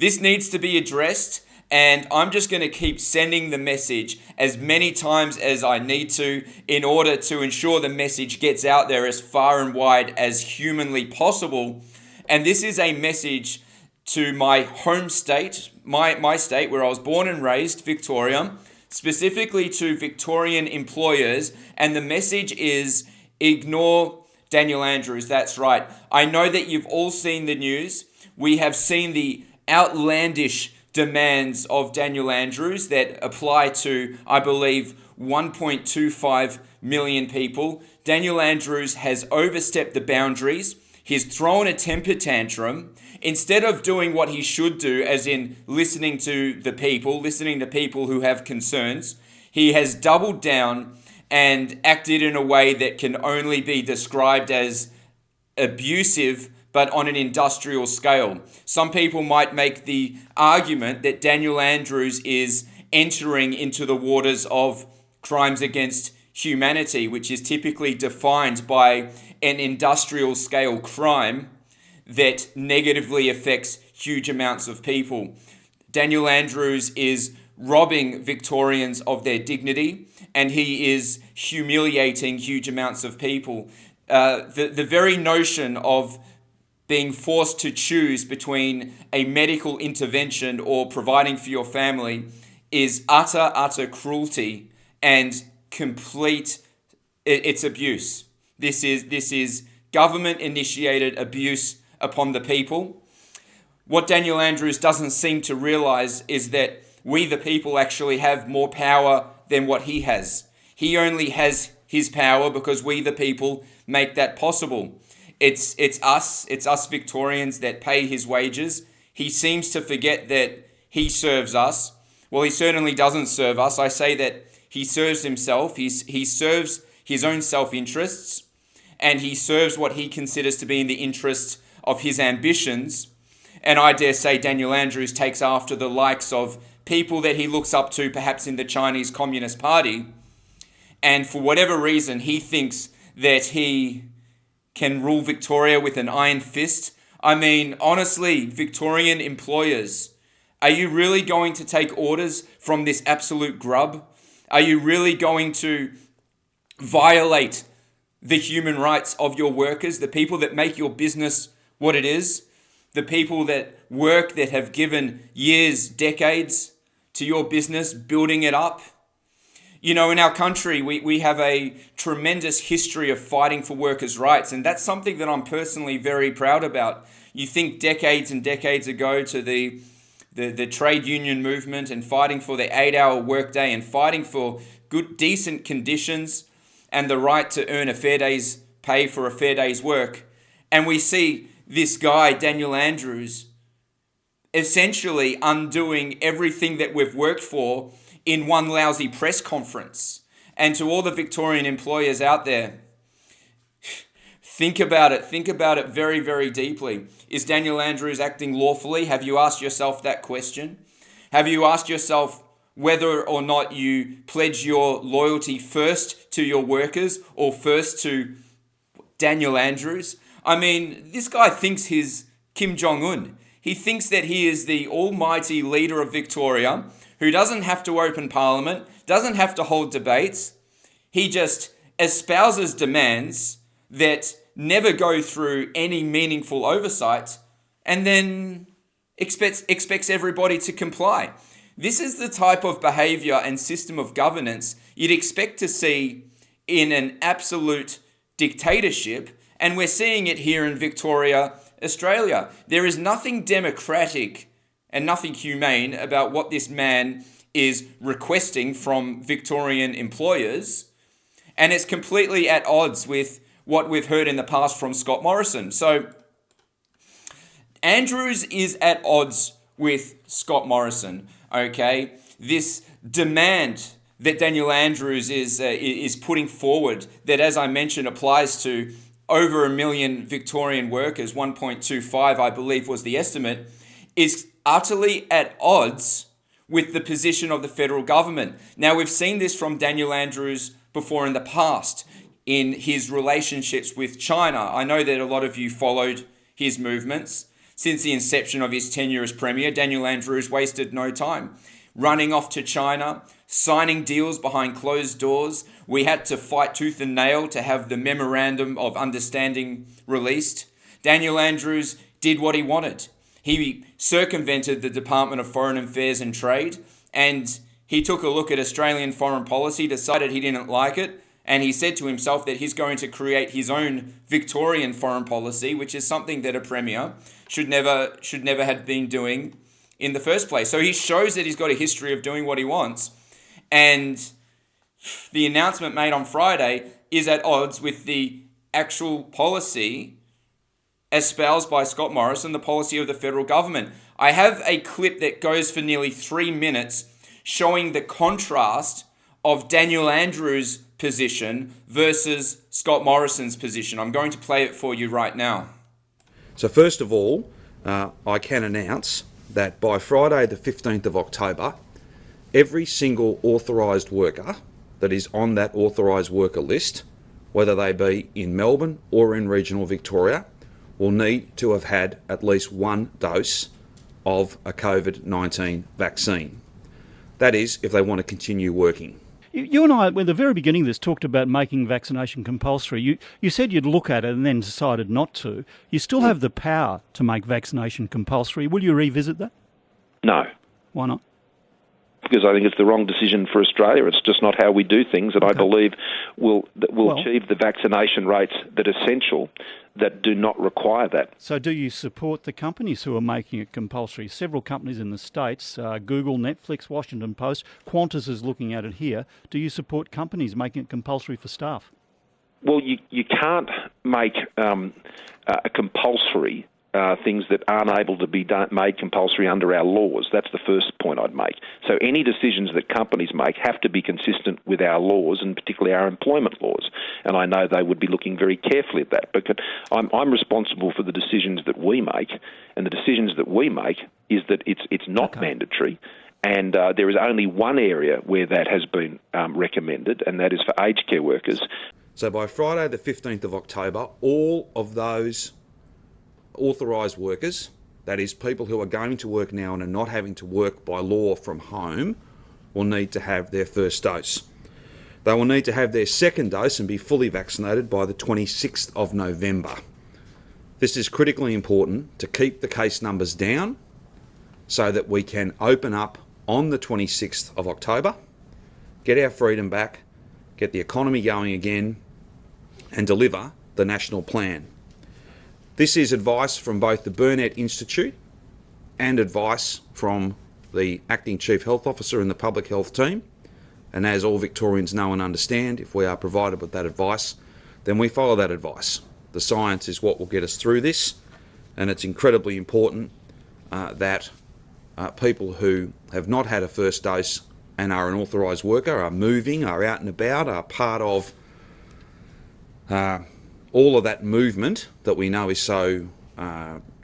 This needs to be addressed, and I'm just going to keep sending the message as many times as I need to in order to ensure the message gets out there as far and wide as humanly possible. And this is a message to my home state, my state where I was born and raised, Victoria, specifically to Victorian employers. And the message is ignore Daniel Andrews. That's right. I know that you've all seen the news. We have seen the outlandish demands of Daniel Andrews that apply to, I believe, 1.25 million people. Daniel Andrews has overstepped the boundaries. He's thrown a temper tantrum. Instead of doing what he should do, as in listening to people who have concerns, he has doubled down and acted in a way that can only be described as abusive, but on an industrial scale. Some people might make the argument that Daniel Andrews is entering into the waters of crimes against humanity, which is typically defined by an industrial scale crime that negatively affects huge amounts of people. Daniel Andrews is robbing Victorians of their dignity, and he is humiliating huge amounts of people. The very notion of being forced to choose between a medical intervention or providing for your family is utter cruelty and complete, it's abuse. This is government-initiated abuse upon the people. What Daniel Andrews doesn't seem to realize is that we, the people, actually have more power than what he has. He only has his power because we, the people, make that possible. It's us Victorians that pay his wages. He seems to forget that he serves us. Well, he certainly doesn't serve us. I say that he serves himself. He serves his own self-interests, and he serves what he considers to be in the interests of his ambitions. And I dare say Daniel Andrews takes after the likes of people that he looks up to, perhaps in the Chinese Communist Party. And for whatever reason, he thinks that he can rule Victoria with an iron fist. I mean, honestly, Victorian employers, are you really going to take orders from this absolute grub? Are you really going to violate the human rights of your workers, the people that make your business what it is, the people that work, that have given years, decades to your business, building it up? You know, in our country, we have a tremendous history of fighting for workers' rights, and that's something that I'm personally very proud about. You think decades and decades ago to the trade union movement and fighting for the 8-hour workday and fighting for good, decent conditions and the right to earn a fair day's pay for a fair day's work. And we see this guy, Daniel Andrews, essentially undoing everything that we've worked for in one lousy press conference. And to all the Victorian employers out there, think about it very, very deeply. Is Daniel Andrews acting lawfully? Have you asked yourself that question? Have you asked yourself whether or not you pledge your loyalty first to your workers or first to Daniel Andrews? I mean, this guy thinks he's Kim Jong-un. He thinks that he is the almighty leader of Victoria, who doesn't have to open parliament, doesn't have to hold debates. He just espouses demands that never go through any meaningful oversight and then expects everybody to comply. This is the type of behavior and system of governance you'd expect to see in an absolute dictatorship, and we're seeing it here in Victoria, Australia. There is nothing democratic and nothing humane about what this man is requesting from Victorian employers, and it's completely at odds with what we've heard in the past from Scott Morrison. So Andrews is at odds with Scott Morrison, okay? This demand that Daniel Andrews is putting forward, that, as I mentioned, applies to over 1 million Victorian workers, 1.25 I believe was the estimate, is utterly at odds with the position of the federal government. Now, we've seen this from Daniel Andrews before in the past in his relationships with China. I know that a lot of you followed his movements. Since the inception of his tenure as Premier, Daniel Andrews wasted no time. Running off to China, signing deals behind closed doors. We had to fight tooth and nail to have the Memorandum of Understanding released. Daniel Andrews did what he wanted. He circumvented the Department of Foreign Affairs and Trade, and he took a look at Australian foreign policy, decided he didn't like it, and he said to himself that he's going to create his own Victorian foreign policy, which is something that a Premier should never have been doing in the first place. So he shows that he's got a history of doing what he wants. And the announcement made on Friday is at odds with the actual policy espoused by Scott Morrison, the policy of the federal government. I have a clip that goes for nearly 3 minutes showing the contrast of Daniel Andrews' position versus Scott Morrison's position. I'm going to play it for you right now. So first of all, I can announce that by Friday the 15th of October, every single authorised worker that is on that authorised worker list, whether they be in Melbourne or in regional Victoria, will need to have had at least one dose of a COVID-19 vaccine. That is, if they want to continue working. You and I, at the very beginning of this, talked about making vaccination compulsory. You said you'd look at it and then decided not to. You still have the power to make vaccination compulsory. Will you revisit that? No. Why not? Because I think it's the wrong decision for Australia. It's just not how we do things, and I believe we'll achieve the vaccination rates that are essential that do not require that. So do you support the companies who are making it compulsory? Several companies in the States, Google, Netflix, Washington Post, Qantas is looking at it here. Do you support companies making it compulsory for staff? Well, you can't make a compulsory things that aren't able to be made compulsory under our laws. That's the first point I'd make. So any decisions that companies make have to be consistent with our laws, and particularly our employment laws. And I know they would be looking very carefully at that. Because I'm responsible for the decisions that we make, and the decisions that we make is that it's not mandatory. And there is only one area where that has been recommended, and that is for aged care workers. So by Friday the 15th of October, all of those authorised workers, that is people who are going to work now and are not having to work by law from home, will need to have their first dose. They will need to have their second dose and be fully vaccinated by the 26th of November. This is critically important to keep the case numbers down so that we can open up on the 26th of October, get our freedom back, get the economy going again, and deliver the national plan. This is advice from both the Burnett Institute and advice from the Acting Chief Health Officer and the Public Health Team. And as all Victorians know and understand, if we are provided with that advice, then we follow that advice. The science is what will get us through this, and it's incredibly important that people who have not had a first dose and are an authorised worker, are moving, are out and about, are part of all of that movement that we know is so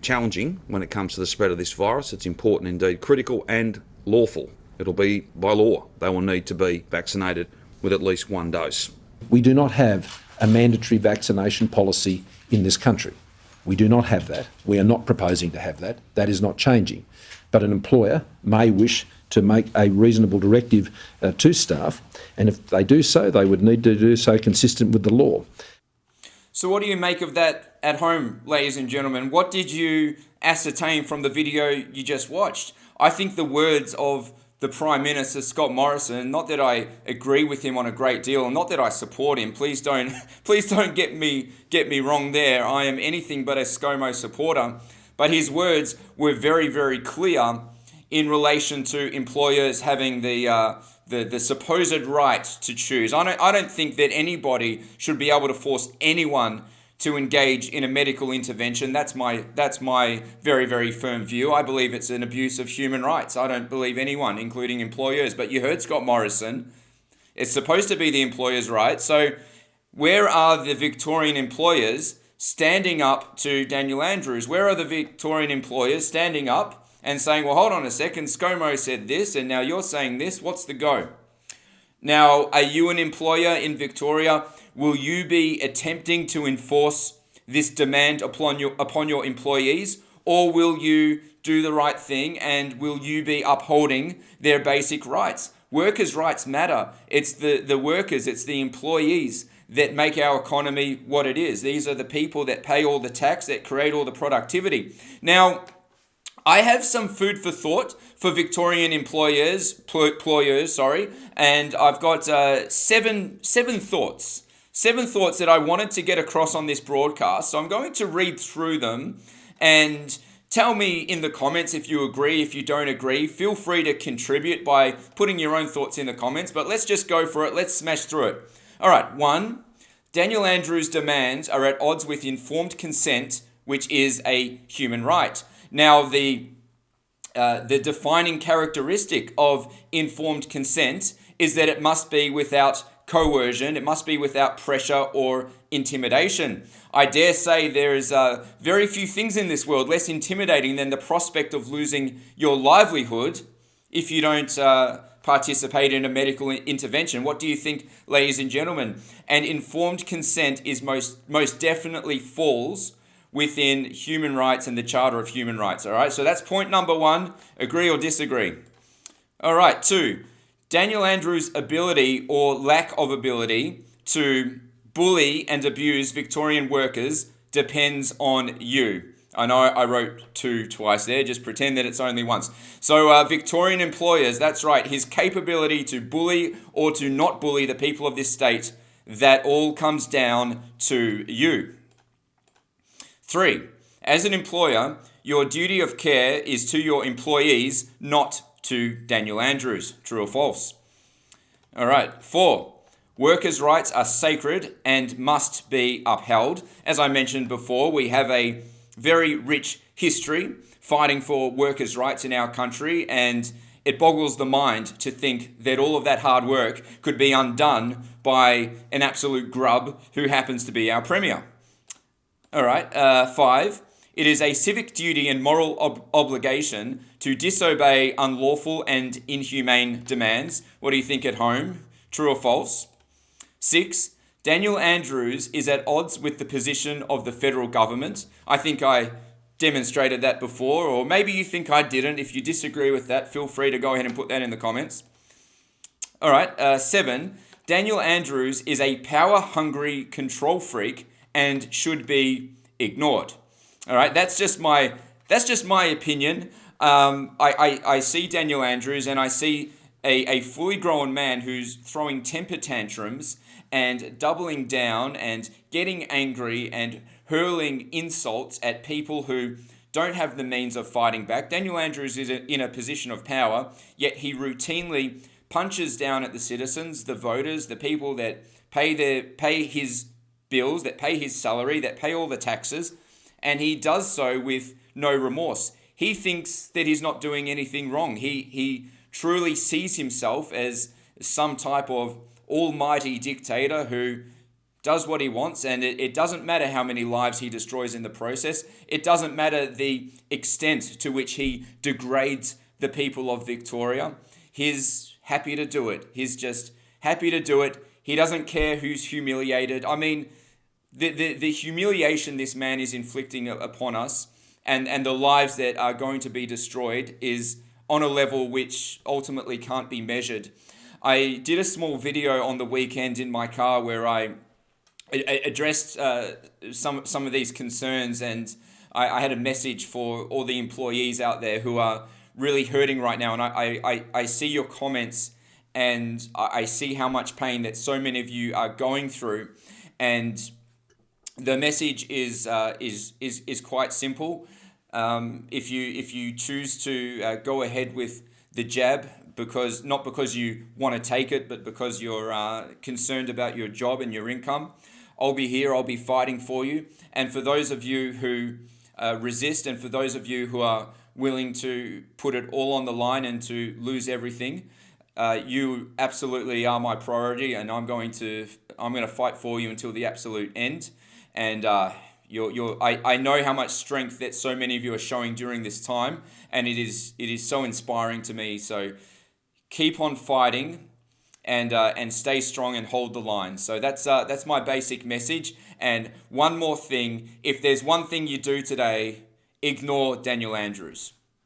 challenging when it comes to the spread of this virus. It's important indeed, critical and lawful. It'll be by law. They will need to be vaccinated with at least one dose. We do not have a mandatory vaccination policy in this country. We do not have that. We are not proposing to have that. That is not changing. But an employer may wish to make a reasonable directive to staff, and if they do so, they would need to do so consistent with the law. So what do you make of that at home, ladies and gentlemen? What did you ascertain from the video you just watched? I think the words of the Prime Minister, Scott Morrison, not that I agree with him on a great deal, and not that I support him, please don't get me wrong there. I am anything but a ScoMo supporter. But his words were very, very clear in relation to employers having the supposed right to choose. I don't think that anybody should be able to force anyone to engage in a medical intervention. That's my very, very firm view. I believe it's an abuse of human rights. I don't believe anyone, including employers. But you heard Scott Morrison. It's supposed to be the employer's right. So where are the Victorian employers standing up to Daniel Andrews? Where are the Victorian employers standing up and saying, well, hold on a second, ScoMo said this, and now you're saying this, what's the go? Now, are you an employer in Victoria? Will you be attempting to enforce this demand upon your employees? or will you do the right thing and will you be upholding their basic rights? Workers' rights matter. It's the workers, it's the employees that make our economy what it is. These are the people that pay all the tax, that create all the productivity. Now, I have some food for thought for Victorian employers, and I've got seven thoughts. Seven thoughts that I wanted to get across on this broadcast. So I'm going to read through them and tell me in the comments if you agree, if you don't agree. Feel free to contribute by putting your own thoughts in the comments, but let's just go for it. Let's smash through it. All right, 1. Daniel Andrews' demands are at odds with informed consent, which is a human right. Now, the defining characteristic of informed consent is that it must be without coercion, it must be without pressure or intimidation. I dare say there is very few things in this world less intimidating than the prospect of losing your livelihood if you don't participate in a medical intervention. What do you think, ladies and gentlemen? And informed consent is most definitely falls within human rights and the Charter of Human Rights. All right, so that's point number 1. Agree or disagree? All right, 2. Daniel Andrews' ability or lack of ability to bully and abuse Victorian workers depends on you. I know I wrote 2 twice there, just pretend that it's only once. So Victorian employers, that's right, his capability to bully or to not bully the people of this state, that all comes down to you. 3. As an employer, your duty of care is to your employees, not to Daniel Andrews. True or false? All right. 4. Workers' rights are sacred and must be upheld. As I mentioned before, we have a very rich history fighting for workers' rights in our country, and it boggles the mind to think that all of that hard work could be undone by an absolute grub who happens to be our Premier. All right, 5. It is a civic duty and moral obligation to disobey unlawful and inhumane demands. What do you think at home? True or false? 6. Daniel Andrews is at odds with the position of the federal government. I think I demonstrated that before, or maybe you think I didn't. If you disagree with that, feel free to go ahead and put that in the comments. All right, 7. Daniel Andrews is a power-hungry control freak and should be ignored. All right, that's just my opinion. I see Daniel Andrews and I see a fully grown man who's throwing temper tantrums and doubling down and getting angry and hurling insults at people who don't have the means of fighting back. Daniel Andrews is in a position of power, yet he routinely punches down at the citizens, the voters, the people that pay his bills, that pay his salary, that pay all the taxes, and he does so with no remorse. He thinks that he's not doing anything wrong. He truly sees himself as some type of almighty dictator who does what he wants, and it doesn't matter how many lives he destroys in the process. It doesn't matter the extent to which he degrades the people of Victoria. He's happy to do it. He's just happy to do it. He doesn't care who's humiliated. I mean, the humiliation this man is inflicting upon us and the lives that are going to be destroyed is on a level which ultimately can't be measured. I did a small video on the weekend in my car where I addressed some of these concerns, and I had a message for all the employees out there who are really hurting right now. And I see your comments, and I see how much pain that so many of you are going through. And the message is quite simple. If you choose to go ahead with the jab, not because you want to take it, but because you're concerned about your job and your income, I'll be here. I'll be fighting for you. And for those of you who resist, and for those of you who are willing to put it all on the line and to lose everything, you absolutely are my priority, and I'm going to fight for you until the absolute end. And I know how much strength that so many of you are showing during this time, and it is so inspiring to me. So keep on fighting, and stay strong and hold the line. So that's my basic message. And one more thing: if there's one thing you do today, ignore Daniel Andrews.